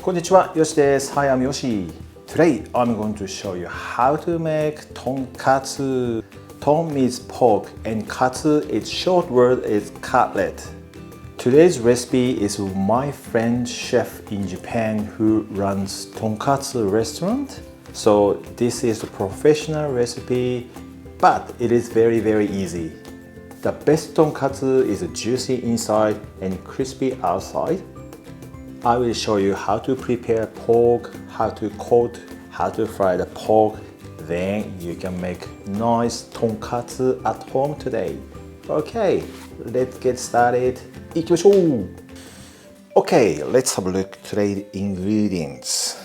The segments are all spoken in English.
Konnichiwa, Yoshi desu. Hi, I'm Yoshi. Today, I'm going to show you how to make tonkatsu. Ton means pork and katsu, its short word is cutlet. Today's recipe is with my friend chef in Japan who runs tonkatsu restaurant. So this is a professional recipe, but it is very easy. The best tonkatsu is juicy inside and crispy outside. I will show you how to prepare pork, how to coat, how to fry the pork. Then you can make nice tonkatsu at home today. Okay, let's get started. いきましょう. Okay, let's have a look at today's ingredients.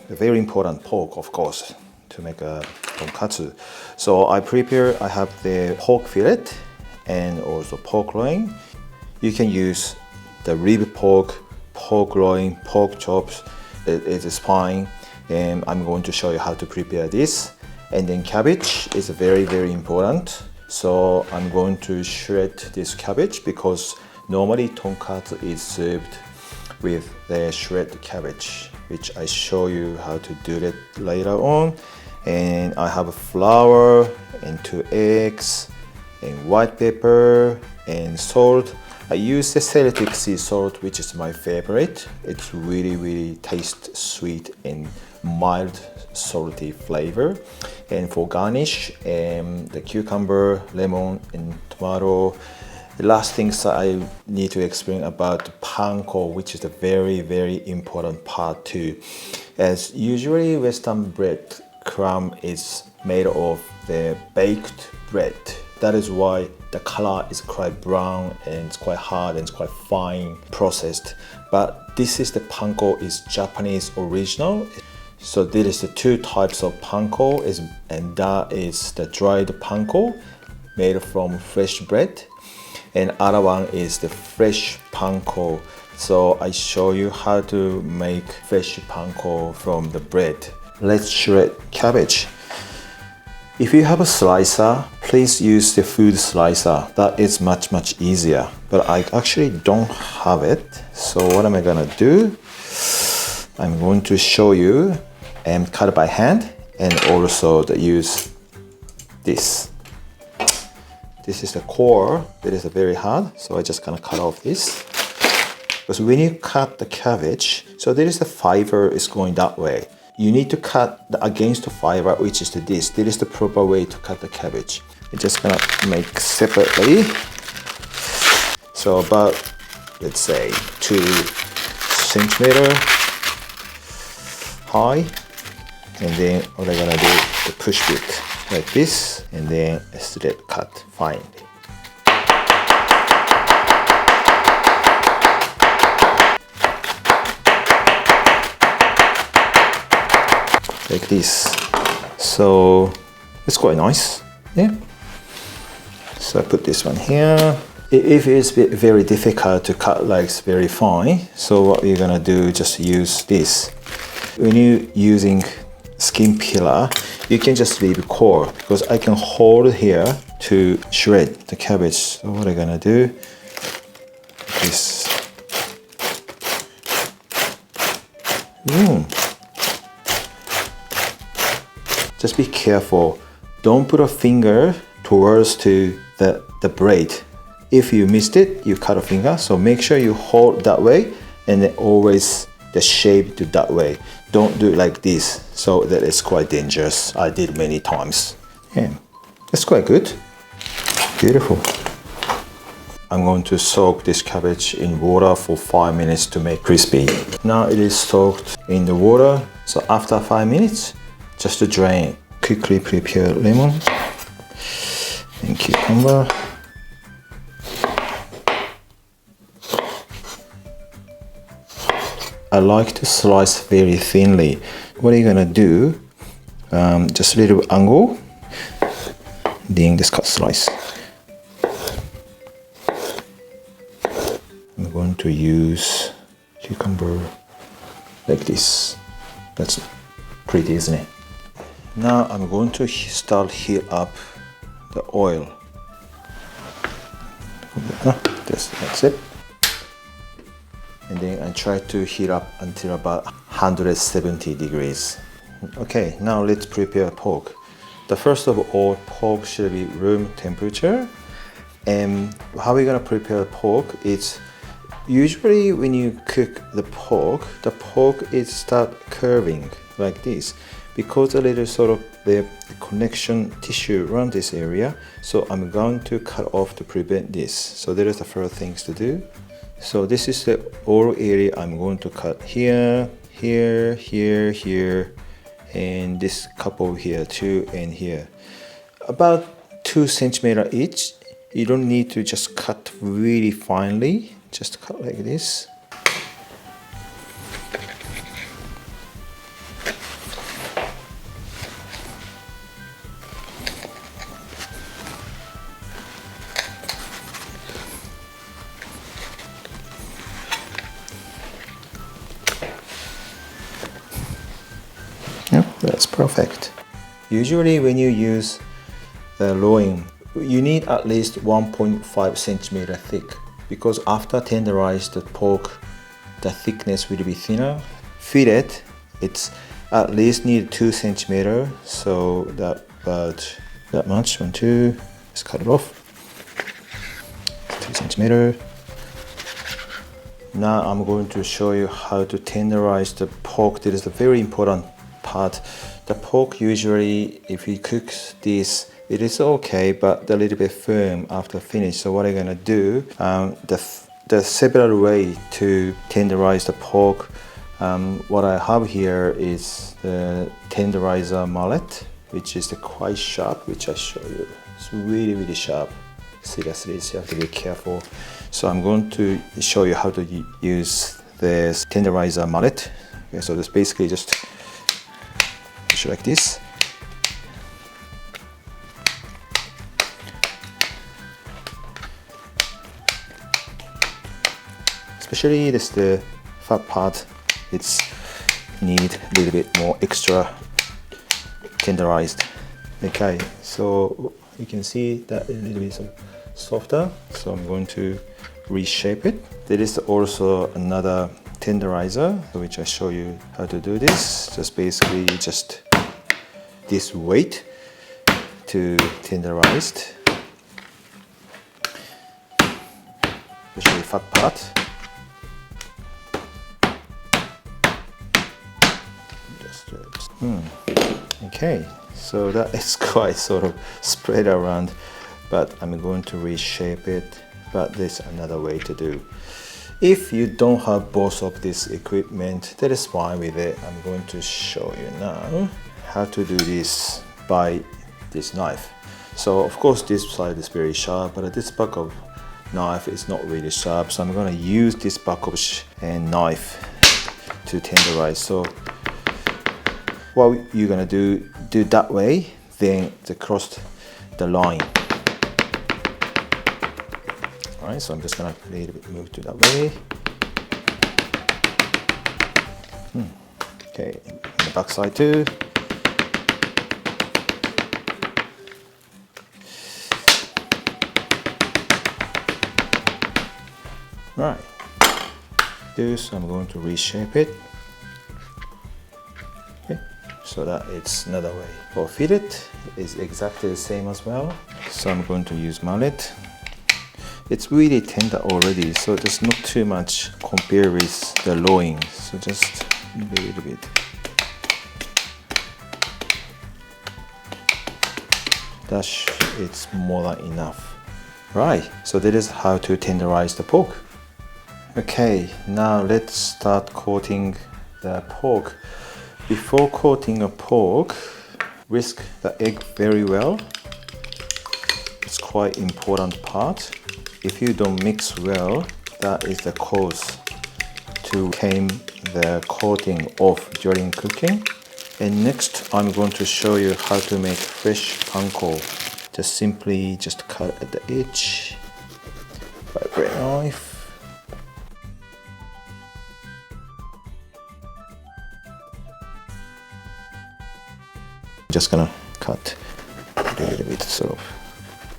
The very important pork, of course, to make a tonkatsu. So I have the pork fillet and also pork loin. You can use the rib pork, pork loin, pork chops. It is fine. And I'm going to show you how to prepare this. And then cabbage is very important. So I'm going to shred this cabbage because normally tonkatsu is served with the shredded cabbage, which I show you how to do that later on. And I have a flour and 2 eggs and white pepper and salt. I use the Celtic sea salt, which is my favorite. It's really tastes sweet and mild salty flavor. And for garnish, the cucumber, lemon and tomato. The last things I need to explain about the panko, which is a very important part too. As usually Western bread crumb is made of the baked bread. That is why the color is quite brown and it's quite hard and it's quite fine processed. But this is the panko is Japanese original. So there is the 2 types of panko, and that is the dried panko made from fresh bread, and other one is the fresh panko. So I show you how to make fresh panko from the bread. Let's shred cabbage. If you have a slicer, please use the food slicer. That is much easier. But I actually don't have it. So what am I gonna do? I'm going to show you and cut by hand, and also use this. This is the core. It is very hard, so I just gonna cut off this. Because when you cut the cabbage, so there is the fiber is going that way. You need to cut against the fiber, which is this. This is the proper way to cut the cabbage. I'm just gonna make separately. So about, let's say, 2 centimeter high. And then what I'm gonna do is push it like this, and then straight cut finely. Like this. So it's quite nice. Yeah. So I put this one here. If it's very difficult to cut like very fine, so what you're gonna do, just use this. When you're using skin peeler, you can just leave core, because I can hold here to shred the cabbage. So what I'm gonna do is just be careful. Don't put a finger towards to the blade. If you missed it, you cut a finger. So make sure you hold that way, and then always the shape to that way. Don't do it like this. So that is quite dangerous. I did many times. Yeah, it's quite good. Beautiful. I'm going to soak this cabbage in water for 5 minutes to make crispy. Now it is soaked in the water. So after 5 minutes, just to drain. Quickly prepare lemon and cucumber. I like to slice very thinly. What are you gonna do? Just a little angle, then just cut slice. I'm going to use cucumber like this. That's pretty, isn't it? Now I'm going to start heat up the oil. That's it. and then I try to heat up until about 170 degrees. Okay, now let's prepare pork. The first of all, pork should be room temperature. And how we're gonna prepare pork is usually when you cook the pork is start curving like this because a little sort of the connection tissue around this area. So I'm going to cut off to prevent this. So that is the first things to do. So this is the oral area I'm going to cut here, here, here, here, and this couple here too, and here. About 2 centimeters each. You don't need to just cut really finely. Just cut like this. Yep, that's perfect. Usually when you use the loin, you need at least 1.5 centimeter thick because after tenderize the pork, the thickness will be thinner. Fillet, it's at least need 2 centimeter, so that about that much. 1, 2. Let's cut it off. 2 centimeter. Now I'm going to show you how to tenderize the pork. That is the very important part. The pork usually, if you cook this, it is okay, but a little bit firm after finish. So what I'm gonna do, the several way to tenderize the pork. What I have here is the tenderizer mallet, which is quite sharp, which I show you. It's really sharp. Seriously, you have to be careful. So I'm going to show you how to use this tenderizer mallet. Okay, so this basically just like this. Especially this the fat part, it's need a little bit more extra tenderized. Okay, so you can see that a little bit softer. So I'm going to reshape it. There is also another tenderizer, which I show you how to do this. Just basically just this weight to tenderized, especially fat part. Okay, so that is quite sort of spread around, but I'm going to reshape it. But there's another way to do. If you don't have both of this equipment, that is fine with it. I'm going to show you now how to do this by this knife. So of course this side is very sharp, but this back of knife is not really sharp. So I'm going to use this back of knife to tenderize. So what you're going to do that way, then cross the line. Alright, so I'm just going to a little bit move to that way. Okay, on the back side too. Right, this I'm going to reshape it. Okay, so that it's another way. For fillet is exactly the same as well. So I'm going to use mallet. It's really tender already, so there's not too much compared with the loin. So just a little bit. It's more than enough. Right, so that is how to tenderize the pork. Okay, now let's start coating the pork. Before coating a pork, whisk the egg very well. It's quite important part. If you don't mix well, that is the cause to came the coating off during cooking. And next, I'm going to show you how to make fresh panko. Just simply cut at the edge by bread knife. Just gonna cut a little bit sort of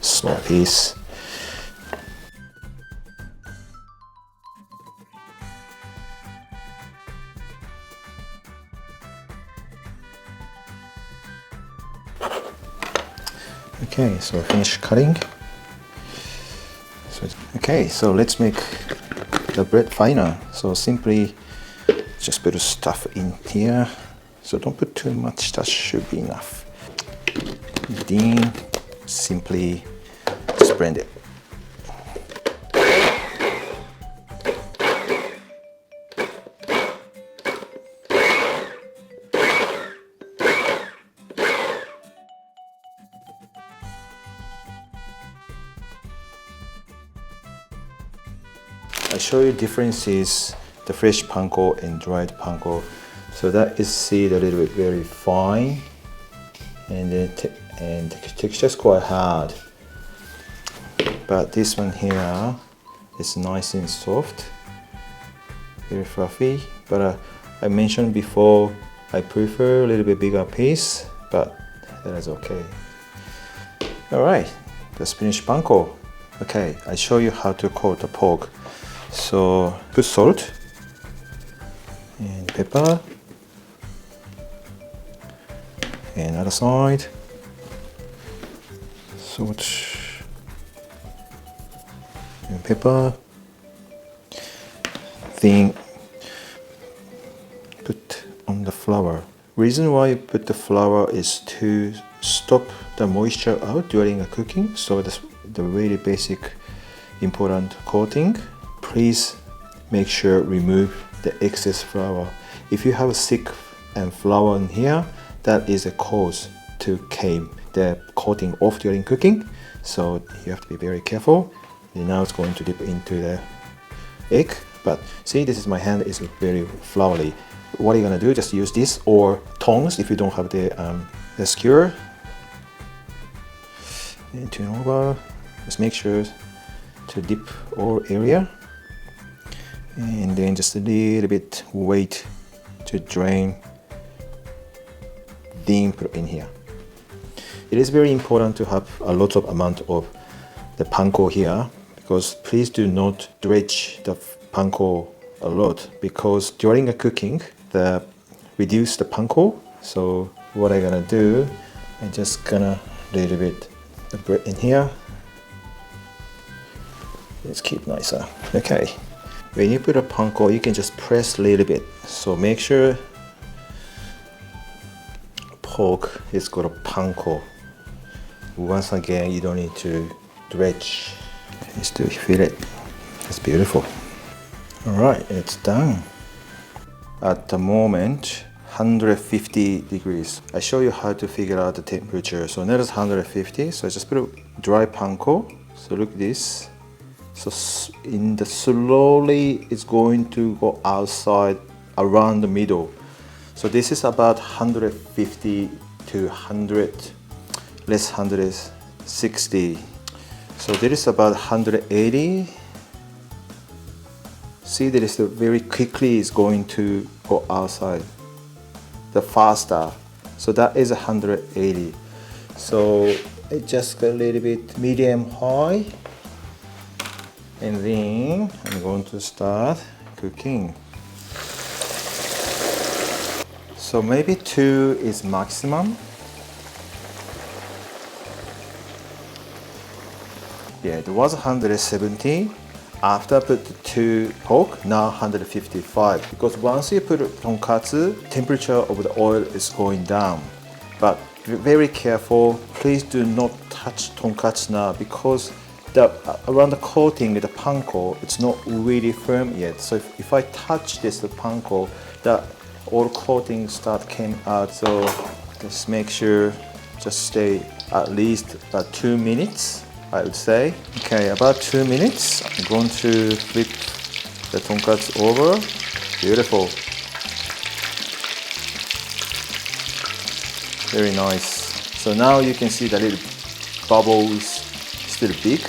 small piece. Okay, so finish cutting. Okay, so let's make the bread finer. So simply just put stuff in here. So don't put too much, that should be enough. Then simply just blend it. I show you differences, the fresh panko and dried panko. So that is seed a little bit very fine, and then the texture is quite hard. But this one here is nice and soft, very fluffy. But I mentioned before, I prefer a little bit bigger piece, but that is okay. All right, let's finish panko. Okay, I show you how to coat the pork. So put salt and pepper, and other side salt and pepper. Then put on the flour. Reason why you put the flour is to stop the moisture out during the cooking. So that's the really basic important coating. Please make sure remove the excess flour. If you have thick and flour in here, that is a cause to keep the coating off during cooking. So you have to be very careful. And now it's going to dip into the egg. But see, this is my hand is very floury. What are you gonna do? Just use this or tongs if you don't have the skewer. And turn over. Just make sure to dip all area. And then just a little bit wait to drain, then put in here. It is very important to have a lot of amount of the panko here, because please do not dredge the panko a lot, because during the cooking reduce the panko. So what I'm gonna do, I'm just gonna little bit the bread in here. Let's keep nicer. Okay. When you put a panko, you can just press a little bit. So make sure pork is got a panko. Once again, you don't need to dredge. Just to feel it. It's beautiful. All right, it's done. At the moment, 150 degrees. I show you how to figure out the temperature. So that is 150. So I just put a dry panko. So look at this. So in the slowly, it's going to go outside around the middle. So this is about 150 to 100, less 160. So there is about 180. See, there is very quickly is going to go outside, the faster. So that is 180. So it just got a little bit medium high. And then I'm going to start cooking. So maybe 2 is maximum. Yeah, it was 170. After I put the 2 pork, now 155. Because once you put tonkatsu, temperature of the oil is going down. But be very careful. Please do not touch tonkatsu now, because around the coating with the panko, it's not really firm yet. So if I touch the panko, the all coating came out. So just make sure, just stay at least about 2 minutes, I would say. Okay, about 2 minutes. I'm going to flip the tonkatsu over. Beautiful. Very nice. So now you can see the little bubbles still big.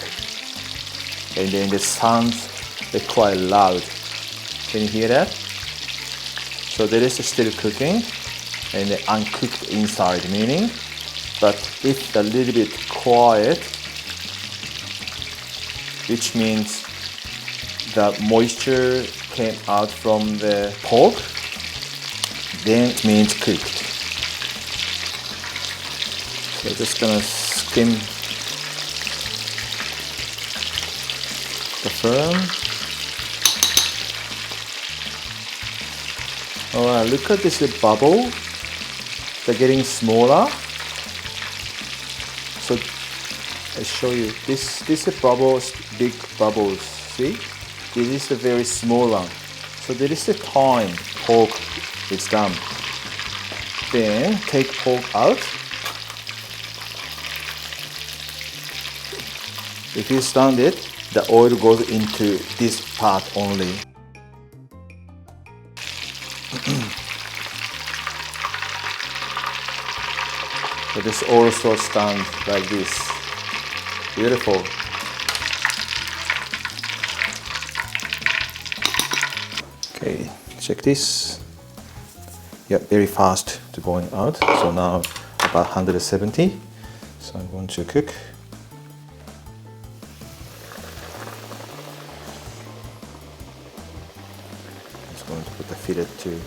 And then the sounds are quite loud. Can you hear that? So there is still cooking and uncooked inside, meaning, but it's a little bit quiet, which means the moisture came out from the pork, then it means cooked. So just gonna skim the firm. Alright, look at this bubble. They're getting smaller. So I show you this is bubbles, big bubbles. See, this is a very small one. So there is the time pork is done. Then take pork out. If you stand it, the oil goes into this part only. So this also stands like this. Beautiful. Okay, check this. Yeah, very fast to going out. So now about 170. So I'm going to cook. Just going to put the fillet too.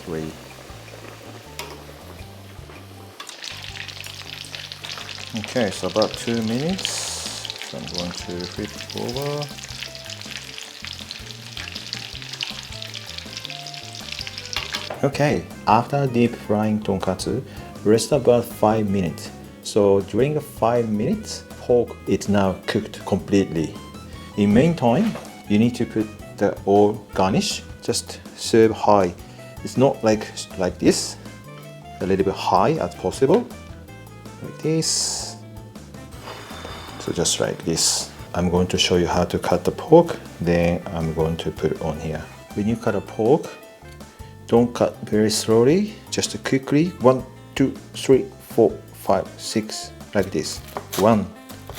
Three. Okay, so about 2 minutes. So I'm going to flip it over. Okay, after deep frying tonkatsu, rest about 5 minutes. So during the 5 minutes, pork is now cooked completely. In meantime, you need to put the oil garnish. Just serve high. It's not like this, a little bit high as possible, like this. So just like this. I'm going to show you how to cut the pork, then I'm going to put it on here. When you cut a pork, don't cut very slowly, just quickly. 1, 2, 3, 4, 5, 6, like this. 1,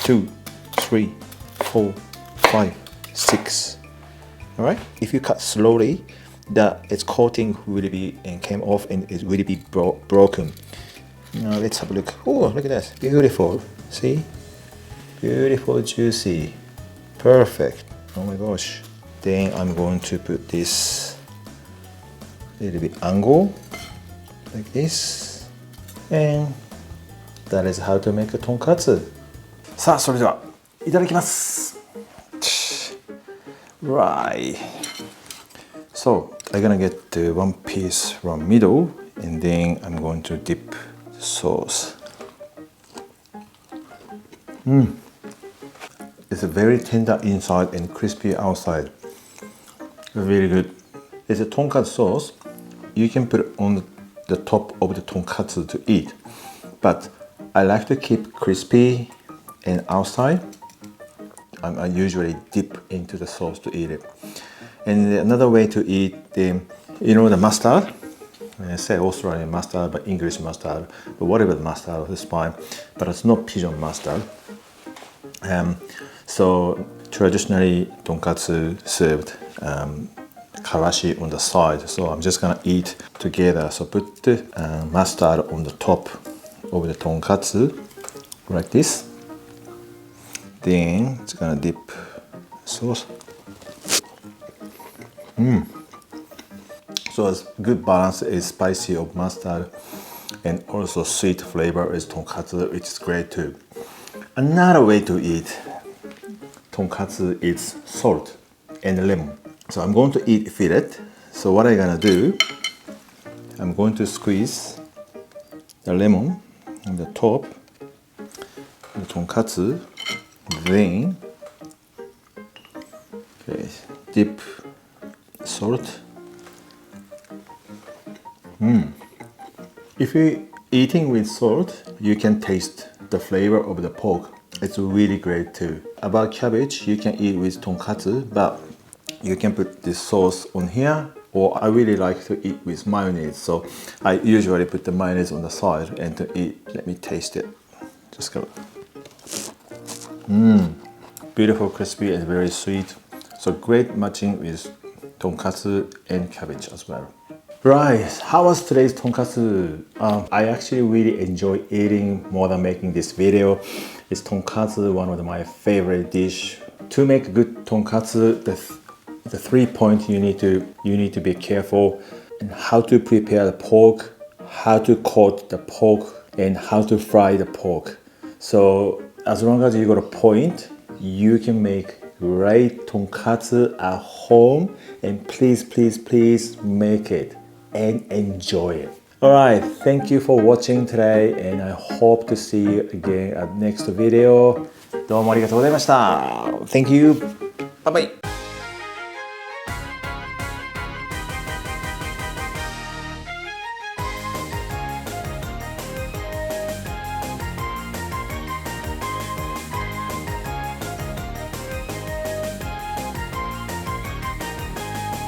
2, 3, 4, 5, 6. All right? If you cut slowly, its coating will be and came off and it will be broken. Now let's have a look. Oh, look at that, beautiful. See, beautiful, juicy, perfect. Oh my gosh. Then I'm going to put this little bit angle like this, and that is how to make a tonkatsu. さあ、それではいただきます。Right. So I'm gonna get the one piece from middle, and then I'm going to dip the sauce. It's a very tender inside and crispy outside. Really good. It's a tonkatsu sauce. You can put it on the top of the tonkatsu to eat, but I like to keep crispy and outside. I usually dip into the sauce to eat it. And another way to eat the mustard. I say Australian mustard, but English mustard, but whatever the mustard is fine. But it's not pigeon mustard. So traditionally, tonkatsu served karashi on the side. So I'm just gonna eat together. So put the mustard on the top of the tonkatsu, like this. Then it's gonna dip sauce. So it's good balance is spicy of mustard and also sweet flavor is tonkatsu, which is great too. Another way to eat tonkatsu is salt and lemon. So I'm going to eat fillet. So what I'm gonna do, I'm going to squeeze the lemon on the top of the tonkatsu, then dip salt. If you're eating with salt, you can taste the flavor of the pork. It's really great too. About cabbage, you can eat with tonkatsu, but you can put this sauce on here, or I really like to eat with mayonnaise. So I usually put the mayonnaise on the side and to eat. Let me taste it. Just go. Beautiful, crispy and very sweet. So great matching with tonkatsu and cabbage as well. Right, how was today's tonkatsu? I actually really enjoy eating more than making this video. Is tonkatsu one of my favorite dish? To make good tonkatsu, the 3 points you need to be careful. and how to prepare the pork, how to coat the pork, and how to fry the pork. So as long as you got a point, you can make great tonkatsu at home, and please make it and enjoy it. Alright, thank you for watching today, and I hope to see you again at next video. どうもありがとうございました。Thank you. Bye bye.